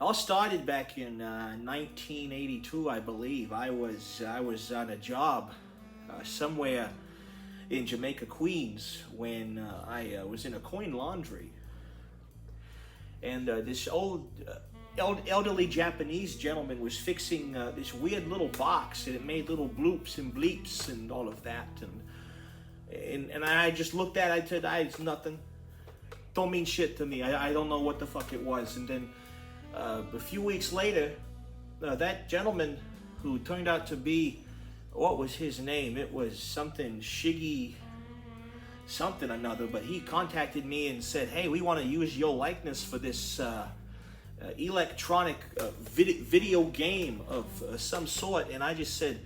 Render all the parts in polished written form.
All started back in 1982, I believe. I was on a job somewhere in Jamaica, Queens, when I was in a coin laundry, and this elderly Japanese gentleman was fixing this weird little box, and it made little bloops and bleeps and all of that, and I just looked at it. I said, "It's nothing. Don't mean shit to me. I don't know what the fuck it was." And then a few weeks later, that gentleman, who turned out to be, what was his name? It was something Shiggy something another, but he contacted me and said, "Hey, we want to use your likeness for this electronic video game of some sort." And I just said,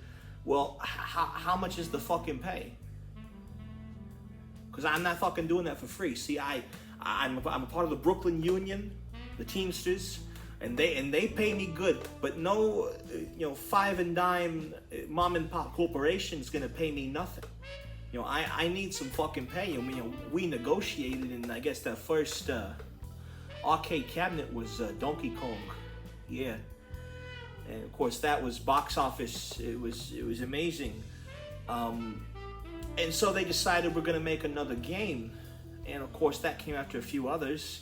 "Well, how much is the fucking pay? Because I'm not fucking doing that for free." See, I'm a part of the Brooklyn Union, the Teamsters, and they pay me good, but no, five and dime mom and pop corporation is gonna pay me nothing. I need some fucking pay. We negotiated, and I guess that first arcade cabinet was Donkey Kong. Yeah, and of course that was box office. It was amazing. And so they decided we're gonna make another game, and of course that came after a few others.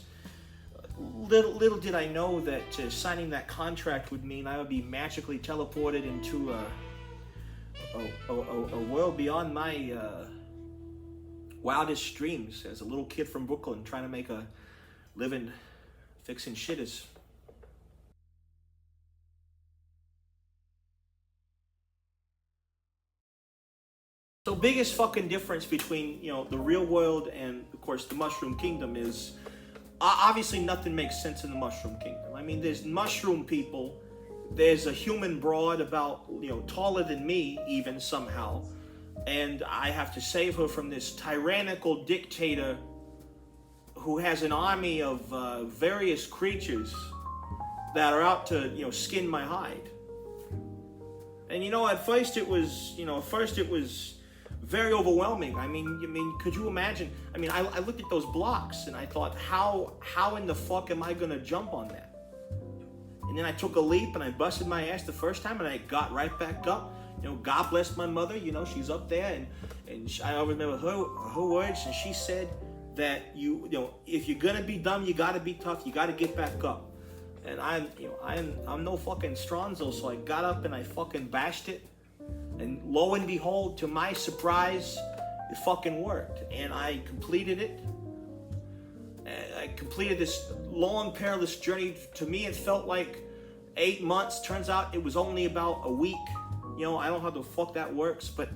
Little did I know that signing that contract would mean I would be magically teleported into a world beyond my wildest dreams as a little kid from Brooklyn trying to make a living fixing shitters. So biggest fucking difference between the real world and of course the Mushroom Kingdom is obviously nothing makes sense in the Mushroom Kingdom. I mean, there's mushroom people. There's a human broad about taller than me even somehow, and I have to save her from this tyrannical dictator who has an army of various creatures that are out to skin my hide. And at first it was very overwhelming. I mean, could you imagine? I mean, I looked at those blocks and I thought, how in the fuck am I gonna jump on that? And then I took a leap and I busted my ass the first time and I got right back up. God bless my mother. She's up there, and I remember her words, and she said that if you're gonna be dumb, you gotta be tough. You gotta get back up. And I'm no fucking Stronzo, so I got up and I fucking bashed it. And lo and behold, to my surprise, it fucking worked. And I completed it. I completed this long, perilous journey. To me, it felt like 8 months. Turns out it was only about a week. I don't know how the fuck that works, but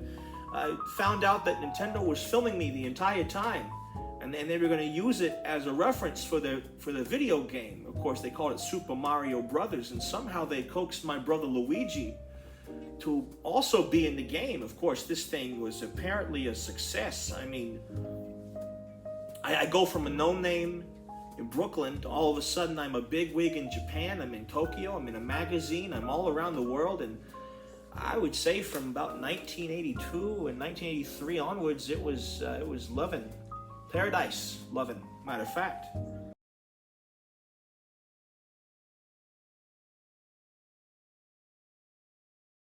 I found out that Nintendo was filming me the entire time. And they were going to use it as a reference for the video game. Of course, they called it Super Mario Brothers. And somehow they coaxed my brother Luigi to also be in the game. Of course, this thing was apparently a success. I mean, I go from a no-name in Brooklyn to all of a sudden I'm a bigwig in Japan. I'm in Tokyo. I'm in a magazine. I'm all around the world. And I would say from about 1982 and 1983 onwards, it was loving. Paradise loving, matter of fact.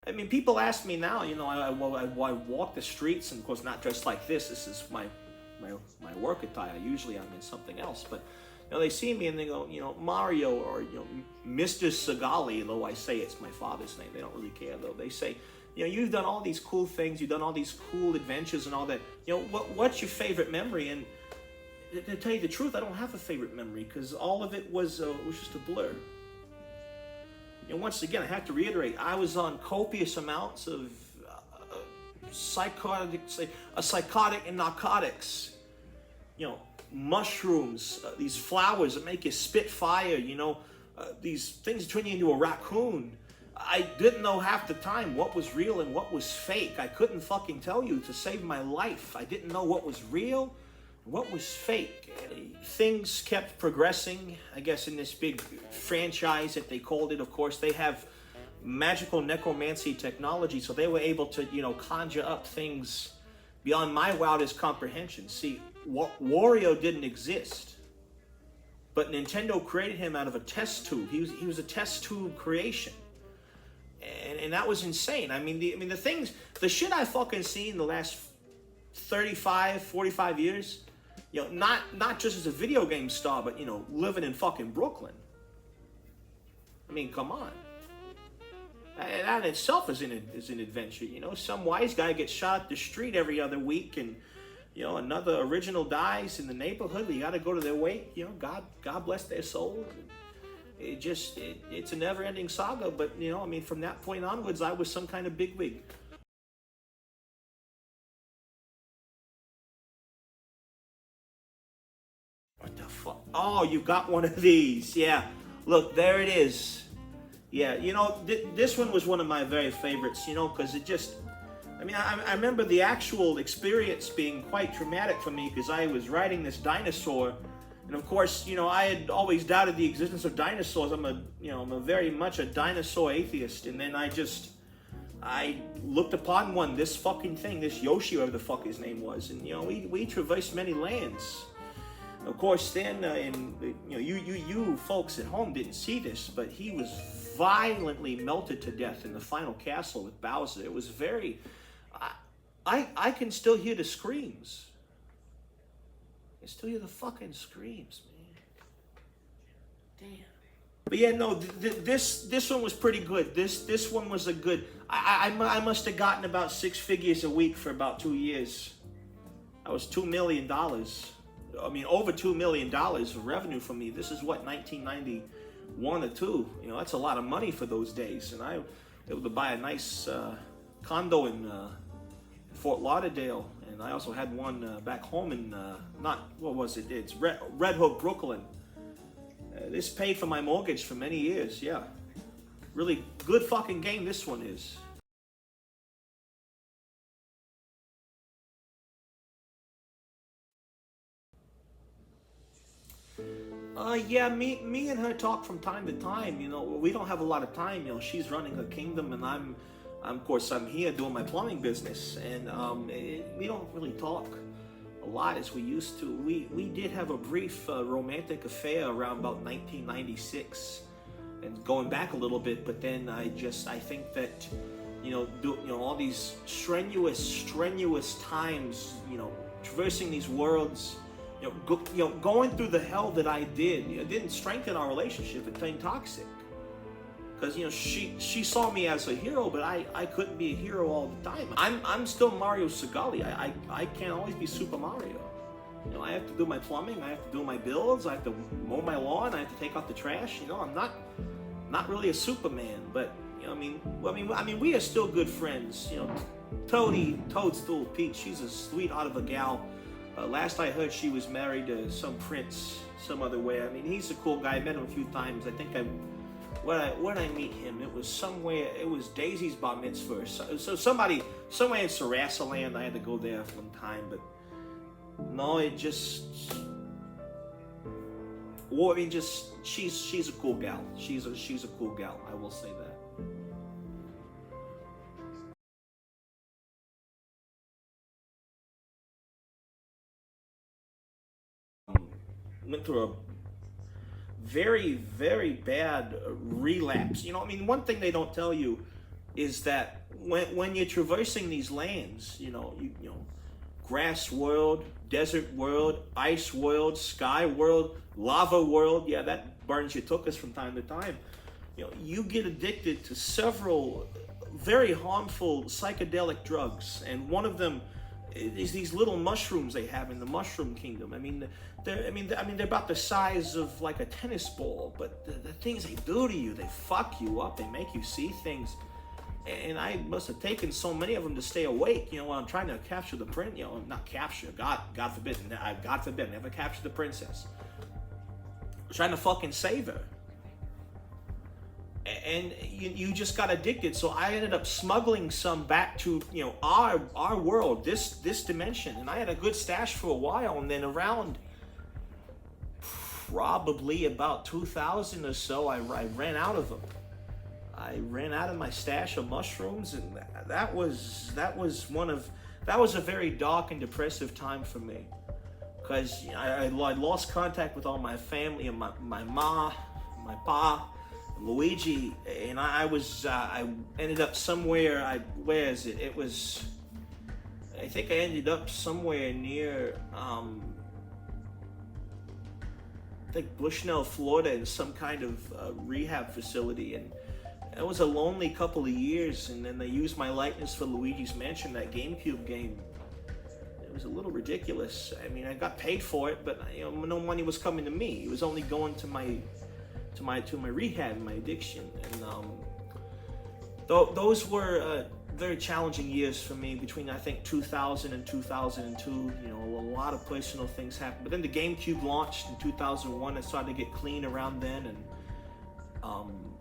I mean, people ask me now, I walk the streets, and of course not dressed like this. This is my work attire. Usually I'm in something else, but they see me and they go, Mario, or Mr. Segali, though I say it's my father's name. They don't really care, though. They say, you've done all these cool things, you've done all these cool adventures and all that. What's your favorite memory? And to tell you the truth, I don't have a favorite memory, because all of it was just a blur. Once again, I have to reiterate, I was on copious amounts of psychotic and narcotics. Mushrooms, these flowers that make you spit fire, these things that turn you into a raccoon. I didn't know half the time what was real and what was fake. I couldn't fucking tell you to save my life. I didn't know what was real and what was fake. Things kept progressing, I guess, in this big franchise that they called it. Of course, they have magical necromancy technology, so they were able to, conjure up things beyond my wildest comprehension. See, Wario didn't exist. but Nintendo created him out of a test tube. He was a test tube creation. And that was insane. I mean, the shit I fucking seen in the last 35, 45 years, you know, not just as a video game star, but, you know, living in fucking Brooklyn. I mean, come on. And that in itself is an adventure, you know. Some wise guy gets shot at the street every other week, and, you know, another original dies in the neighborhood. You got to go to their wake, you know. God bless their soul. It's a never-ending saga. But, you know, I mean, from that point onwards, I was some kind of bigwig. What the fuck? Oh, you got one of these. Yeah. Look, there it is. Yeah, you know, this one was one of my very favorites, you know, because it just, I mean, I remember the actual experience being quite traumatic for me, because I was riding this dinosaur, and of course, you know, I had always doubted the existence of dinosaurs. I'm a very much a dinosaur atheist, and then I looked upon one, this fucking thing, this Yoshi, whatever the fuck his name was, and, you know, we traversed many lands. Of course, then, you know, you folks at home didn't see this, but he was violently melted to death in the final castle with Bowser. It was very, I can still hear the screams. I can still hear the fucking screams, man. Damn. But yeah, no, this one was pretty good. This one was a good. I must have gotten about 6 figures a week for about 2 years. That was $2 million. I mean, over $2 million of revenue for me. This is what, 1991 or 2. You know, that's a lot of money for those days. And I was able to buy a nice condo in Fort Lauderdale, and I also had one back home in it's Red Hook, Brooklyn. This paid for my mortgage for many years. Yeah, really good fucking game this one is. Yeah, me and her talk from time to time. You know, we don't have a lot of time. You know, she's running her kingdom, and I'm of course, I'm here doing my plumbing business, and we don't really talk a lot as we used to. We did have a brief romantic affair around about 1996, and going back a little bit. But then I think that, you know, all these strenuous times, you know, traversing these worlds. Going through the hell that I did, you know, didn't strengthen our relationship. It turned toxic. Because, you know, she saw me as a hero, but I couldn't be a hero all the time. I'm still Mario Segale. I can't always be Super Mario. You know, I have to do my plumbing. I have to do my bills. I have to mow my lawn. I have to take out the trash. You know, I'm not really a Superman. But, you know, I mean, we are still good friends. You know, Toadstool Pete. She's a sweetheart of a gal. Last I heard, she was married to some prince, some other way. I mean, he's a cool guy. I met him a few times. I think when I meet him, it was somewhere. It was Daisy's bar mitzvah. So somewhere in Sarasaland. I had to go there for one time, but no, it just. Well, I mean, just she's a cool gal. She's a cool gal. I will say that. Went through a very, very bad relapse. You know, I mean, one thing they don't tell you is that when you're traversing these lands, you know, grass world, desert world, ice world, sky world, lava world, yeah, that burns your tuchus from time to time. You know, you get addicted to several very harmful psychedelic drugs, and one of them is these little mushrooms they have in the Mushroom Kingdom. I mean, they're about the size of like a tennis ball, but the things they do to you, they fuck you up, they make you see things. And I must have taken so many of them to stay awake, you know, when I'm trying to capture the prince, you know, not capture, God forbid, never capture the princess. I'm trying to fucking save her. And you just got addicted. So I ended up smuggling some back to, you know, our world, this dimension. And I had a good stash for a while. And then around probably about 2000 or so, I ran out of them. I ran out of my stash of mushrooms, and that was a very dark and depressive time for me. because I lost contact with all my family and my ma, my pa, Luigi, and I ended up somewhere. Where is it? It was, I think I ended up somewhere near I think Bushnell, Florida, in some kind of rehab facility, and it was a lonely couple of years. And then they used my likeness for Luigi's Mansion, that GameCube game. It was a little ridiculous. I mean, I got paid for it, but no money was coming to me. It was only going to my rehab, my addiction, and those were very challenging years for me. Between I think 2000 and 2002, a lot of personal things happened. But then the GameCube launched in 2001. I started to get clean around then, and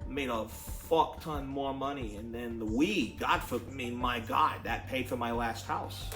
made a fuck ton more money. And then the Wii, my God, that paid for my last house.